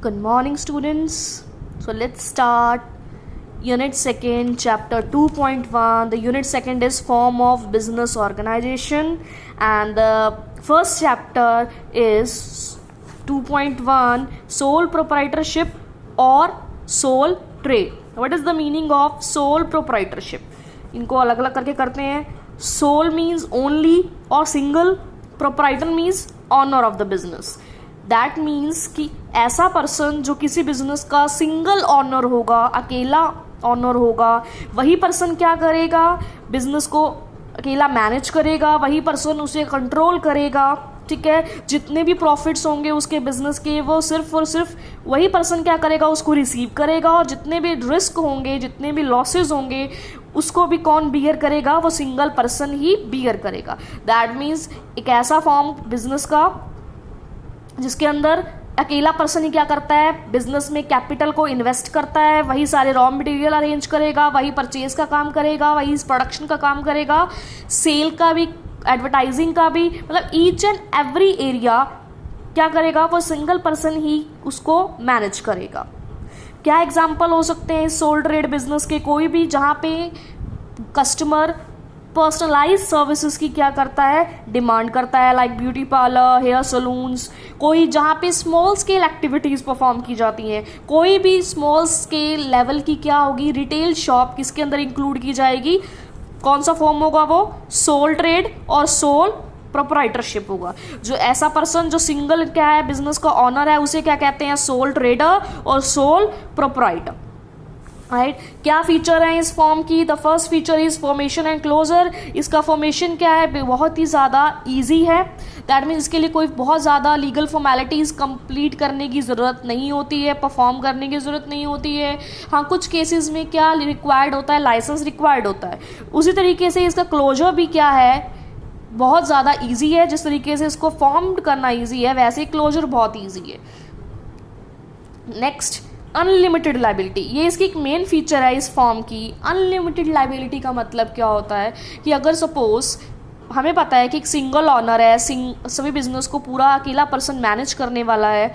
Good morning, students. So let's start Unit 2nd, Chapter 2.1. The Unit 2nd is Form of Business Organization, and the first chapter is 2.1 Sole Proprietorship or Sole Trade. What is the meaning of sole proprietorship? इनको अलग अलग करके करते हैं. Sole means only or single. Proprietor means owner of the business. That means कि ऐसा person जो किसी बिजनेस का सिंगल ऑनर होगा, अकेला ऑनर होगा, वही पर्सन क्या करेगा, बिजनेस को अकेला मैनेज करेगा, वही पर्सन उसे कंट्रोल करेगा. ठीक है, जितने भी प्रॉफिट्स होंगे उसके बिजनेस के वो सिर्फ और सिर्फ वही पर्सन क्या करेगा, उसको रिसीव करेगा, और जितने भी रिस्क होंगे, जितने भी लॉसेज होंगे, उसको भी कौन बियर करेगा, वो सिंगल पर्सन ही बियर करेगा. दैट मीन्स एक ऐसा फॉर्म बिजनेस का जिसके अंदर अकेला पर्सन ही क्या करता है, बिजनेस में कैपिटल को इन्वेस्ट करता है, वही सारे रॉ मटेरियल अरेंज करेगा, वही परचेज का काम करेगा, वही प्रोडक्शन का काम करेगा, सेल का भी, एडवर्टाइजिंग का भी, मतलब ईच एंड एवरी एरिया क्या करेगा, वो सिंगल पर्सन ही उसको मैनेज करेगा. क्या एग्जाम्पल हो सकते हैं सोल ट्रेड बिजनेस के? कोई भी जहाँ पे कस्टमर पर्सनलाइज सर्विसेज की क्या करता है, डिमांड करता है, like beauty parlour, hair salons. कोई जहाँ पे स्मॉल स्केल एक्टिविटीज़ परफॉर्म की जाती हैं, कोई भी स्मॉल स्केल लेवल की क्या होगी, रिटेल शॉप किसके अंदर इंक्लूड की जाएगी, कौन सा फॉर्म होगा, वो सोल ट्रेड और सोल प्रोप्राइटरशिप होगा. जो ऐसा पर्सन जो सिंगल क्या है, बिजनेस का ऑनर है, उसे क्या कहते हैं, सोल ट्रेडर और सोल प्रोप्राइटर. राइट, क्या फीचर है इस फॉर्म की? The first feature is formation and closure. इसका फॉर्मेशन क्या है, बहुत ही ज़्यादा इजी है. दैट मीन्स इसके लिए कोई बहुत ज़्यादा लीगल फॉर्मेलिटीज़ कंप्लीट करने की ज़रूरत नहीं होती है, परफॉर्म करने की ज़रूरत नहीं होती है. हाँ, कुछ केसेस में क्या रिक्वायर्ड होता है, लाइसेंस रिक्वायर्ड होता है. उसी तरीके से इसका क्लोजर भी क्या है, बहुत ज़्यादा ईजी है. जिस तरीके से इसको फॉर्म करना ईजी है, वैसे ही क्लोजर बहुत ईजी है. Next, unlimited liability. ये इसकी एक मेन फीचर है इस फॉर्म की. अनलिमिटेड लाइबिलिटी का मतलब क्या होता है कि अगर सपोज हमें पता है कि एक सिंगल ऑनर है, सभी बिजनेस को पूरा अकेला पर्सन मैनेज करने वाला है,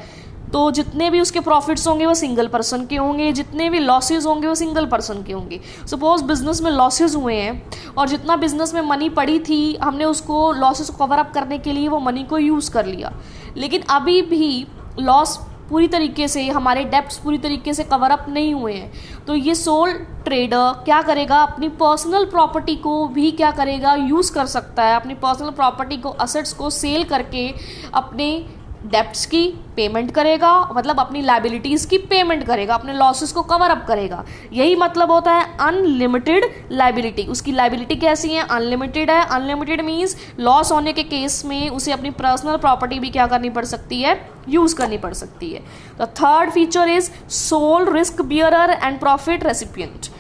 तो जितने भी उसके प्रॉफिट्स होंगे वो सिंगल पर्सन के होंगे, जितने भी लॉसेज होंगे वो सिंगल पर्सन के होंगे. सपोज बिजनेस में लॉसेज हुए हैं और जितना बिजनेस में मनी पड़ी थी, हमने उसको लॉसेस को कवर अप करने के लिए वो मनी को यूज़ कर लिया, लेकिन अभी भी लॉस पूरी तरीके से, हमारे डेप्ट्स पूरी तरीके से कवर अप नहीं हुए हैं. तो ये सोल ट्रेडर क्या करेगा, अपनी पर्सनल प्रॉपर्टी को भी क्या करेगा, यूज़ कर सकता है. अपनी पर्सनल प्रॉपर्टी को, असेट्स को सेल करके अपने डेप्ट्स की पेमेंट करेगा, मतलब अपनी लाइबिलिटीज़ की पेमेंट करेगा, अपने लॉसेस को कवर अप करेगा. यही मतलब होता है अनलिमिटेड लाइबिलिटी. उसकी लाइबिलिटी कैसी है, अनलिमिटेड है. अनलिमिटेड मीन्स लॉस होने के केस में उसे अपनी पर्सनल प्रॉपर्टी भी क्या करनी पड़ सकती है, यूज़ करनी पड़ सकती है. The third feature is sole risk bearer and profit recipient.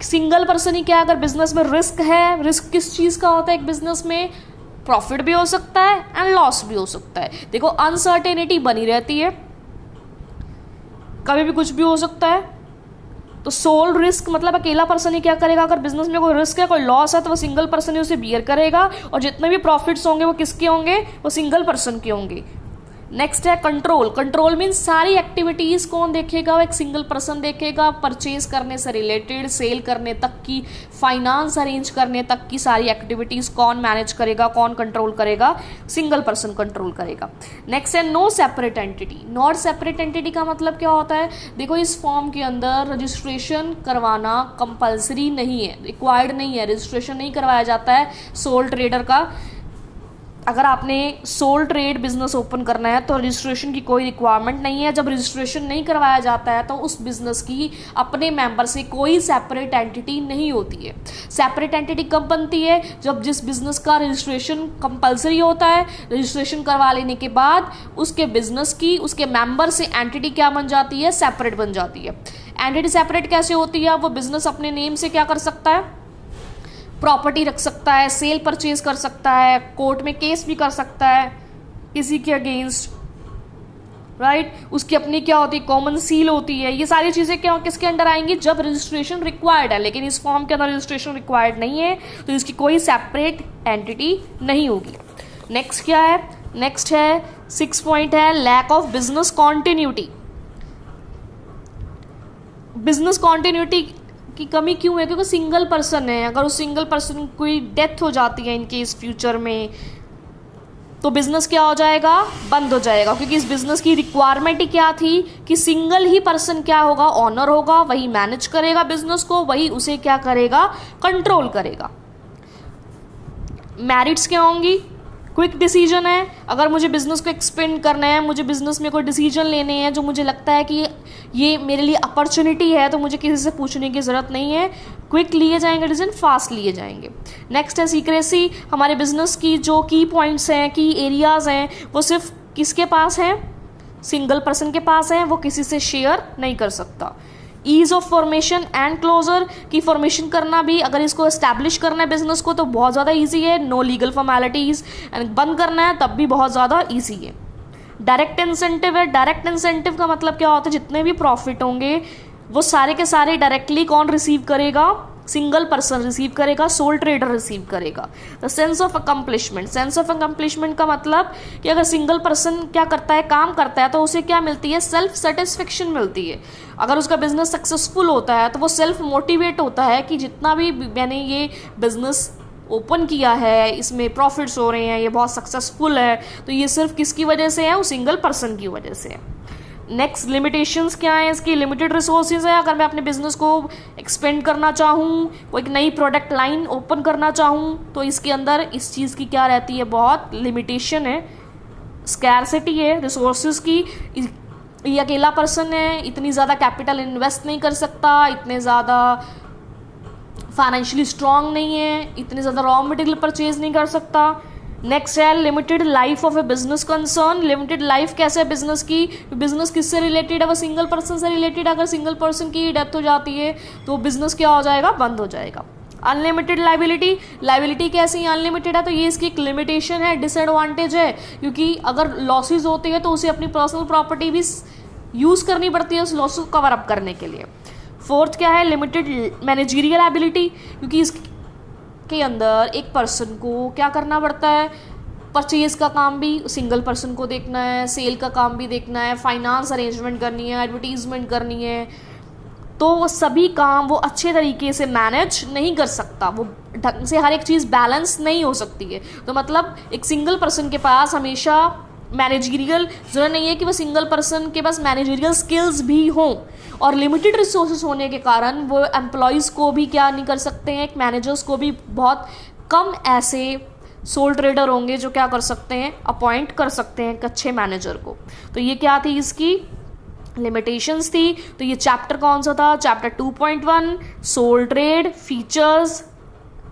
Single person ही क्या, अगर बिजनेस में रिस्क है, रिस्क किस चीज़ का होता है एक बिजनेस में, प्रॉफिट भी हो सकता है एंड लॉस भी हो सकता है. देखो, अनसर्टेनिटी बनी रहती है, कभी भी कुछ भी हो सकता है. तो सोल रिस्क मतलब अकेला पर्सन ही क्या करेगा, अगर बिजनेस में कोई रिस्क है, कोई लॉस है, तो वो सिंगल पर्सन ही उसे बियर करेगा, और जितने भी प्रॉफिट्स होंगे वो किसके होंगे, वो सिंगल पर्सन के होंगे. नेक्स्ट है कंट्रोल. कंट्रोल मीन्स सारी एक्टिविटीज़ कौन देखेगा, वो एक सिंगल पर्सन देखेगा. परचेज करने से रिलेटेड, सेल करने तक की, फाइनेंस अरेंज करने तक की सारी एक्टिविटीज़ कौन मैनेज करेगा, कौन कंट्रोल करेगा, सिंगल पर्सन कंट्रोल करेगा. नेक्स्ट है no separate entity. Not separate entity का मतलब क्या होता है, देखो इस फॉर्म के अंदर रजिस्ट्रेशन करवाना कंपल्सरी नहीं है, रिक्वायर्ड नहीं है, रजिस्ट्रेशन नहीं करवाया जाता है सोल ट्रेडर का. अगर आपने सोल ट्रेड बिजनेस ओपन करना है तो रजिस्ट्रेशन की कोई रिक्वायरमेंट नहीं है. जब रजिस्ट्रेशन नहीं करवाया जाता है तो उस बिजनेस की अपने मेंबर से कोई सेपरेट एंटिटी नहीं होती है. सेपरेट एंटिटी कब बनती है, जब जिस बिजनेस का रजिस्ट्रेशन कंपलसरी होता है, रजिस्ट्रेशन करवा लेने के बाद उसके बिजनेस की, उसके मेंबर से एंटिटी क्या बन जाती है, सेपरेट बन जाती है. एंटिटी सेपरेट कैसे होती है, वो बिजनेस अपने नेम से क्या कर सकता है, प्रॉपर्टी रख सकता है, सेल परचेज कर सकता है, कोर्ट में केस भी कर सकता है किसी के अगेंस्ट. राइट, उसकी अपनी क्या होती है, कॉमन सील होती है. ये सारी चीज़ें क्या किसके अंडर आएंगी, जब रजिस्ट्रेशन रिक्वायर्ड है. लेकिन इस फॉर्म के अंदर रजिस्ट्रेशन रिक्वायर्ड नहीं है, तो इसकी कोई सेपरेट एंटिटी नहीं होगी. नेक्स्ट क्या है, नेक्स्ट है 6 पॉइंट है lack of business continuity. Business continuity की कमी क्यों है? क्योंकि सिंगल पर्सन है, अगर उस सिंगल पर्सन कोई डेथ हो जाती है इनके इस फ्यूचर में, तो बिजनेस क्या हो जाएगा? बंद हो जाएगा। क्योंकि इस बिजनेस की रिक्वायरमेंट ही क्या थी कि सिंगल ही पर्सन क्या होगा? ऑनर होगा, वही मैनेज करेगा बिजनेस को, वही उसे क्या करेगा? कंट्रोल करेगा। मेरिट्स क्या होंगी? क्विक डिसीजन है, अगर मुझे बिजनेस को एक्सपेंड करना है, मुझे बिजनेस में कोई डिसीजन लेने हैं जो मुझे लगता है कि ये मेरे लिए अपॉर्चुनिटी है, तो मुझे किसी से पूछने की ज़रूरत नहीं है, क्विक लिए जाएंगे डिसीजन, फास्ट लिए जाएंगे। नेक्स्ट है सीक्रेसी। हमारे बिजनेस की जो की पॉइंट्स हैं, की एरियाज़ हैं, वो सिर्फ किसके पास हैं? सिंगल पर्सन के पास हैं, वो किसी से शेयर नहीं कर सकता। Ease of formation and closure की फॉर्मेशन करना भी, अगर इसको एस्टैब्लिश करना है बिजनेस को तो बहुत ज़्यादा ईजी है, नो लीगल फॉर्मेलिटीज़, एंड बंद करना है तब भी बहुत ज़्यादा ईजी है। डायरेक्ट इंसेंटिव है। डायरेक्ट इंसेंटिव का मतलब क्या होता है? जितने भी प्रॉफिट होंगे वो सारे के सारे डायरेक्टली कौन रिसीव करेगा? सिंगल पर्सन रिसीव करेगा, सोल ट्रेडर रिसीव करेगा। The sense of accomplishment. Sense of accomplishment का मतलब कि अगर सिंगल पर्सन क्या करता है, काम करता है, तो उसे क्या मिलती है? सेल्फ सेटिस्फेक्शन मिलती है। अगर उसका बिजनेस सक्सेसफुल होता है तो वो सेल्फ मोटिवेट होता है कि जितना भी मैंने ये बिजनेस ओपन किया है, इसमें प्रॉफिट्स हो रहे हैं, ये बहुत सक्सेसफुल है, तो ये सिर्फ किसकी वजह से है? वो सिंगल पर्सन की वजह से है। नेक्स्ट लिमिटेशंस क्या है इसकी? लिमिटेड रिसोर्सेज है। अगर मैं अपने बिजनेस को एक्सपेंड करना चाहूँ, कोई एक नई प्रोडक्ट लाइन ओपन करना चाहूँ, तो इसके अंदर इस चीज़ की क्या रहती है? बहुत लिमिटेशन है, स्कैरसिटी है रिसोर्सेज की। ये अकेला पर्सन है, इतनी ज़्यादा कैपिटल इन्वेस्ट नहीं कर सकता, इतने ज़्यादा फाइनेंशियली स्ट्रांग नहीं है, इतने ज़्यादा रॉ मटेरियल परचेज नहीं कर सकता। नेक्स्ट है limited life of A business concern. Limited life कैसे है बिजनेस की? बिजनेस किससे रिलेटेड है? वो सिंगल पर्सन से रिलेटेड। अगर सिंगल पर्सन की डेथ हो जाती है तो बिजनेस क्या हो जाएगा? बंद हो जाएगा। Unlimited liability. लाइबिलिटी कैसी है? अनलिमिटेड है, तो ये इसकी एक लिमिटेशन है, डिसएडवांटेज है, क्योंकि अगर लॉसेज होते हैं तो उसे अपनी पर्सनल प्रॉपर्टी भी यूज़ करनी पड़ती है उस लॉस को कवर अप करने के लिए। फोर्थ क्या है? लिमिटेड मैनेजरियल एबिलिटी, क्योंकि इसके अंदर एक पर्सन को क्या करना पड़ता है? परचेज का काम भी सिंगल पर्सन को देखना है, सेल का काम भी देखना है, फाइनेंस अरेंजमेंट करनी है, एडवर्टीजमेंट करनी है, तो वो सभी काम वो अच्छे तरीके से मैनेज नहीं कर सकता, वो ढंग से हर एक चीज़ बैलेंस नहीं हो सकती है। तो मतलब एक सिंगल पर्सन के पास हमेशा मैनेजरियल ज़रूरत नहीं है कि वो सिंगल पर्सन के पास मैनेजरियल स्किल्स भी हों, और लिमिटेड रिसोर्सेज होने के कारण वो एम्प्लॉयज़ को भी क्या नहीं कर सकते हैं, एक मैनेजर्स को भी बहुत कम ऐसे सोल ट्रेडर होंगे जो क्या कर सकते हैं? अपॉइंट कर सकते हैं एक अच्छे मैनेजर को। तो ये क्या थी? इसकी लिमिटेशंस थी। तो ये चैप्टर कौन सा था? Chapter 2.1 sole trade, features,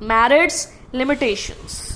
merits, limitations.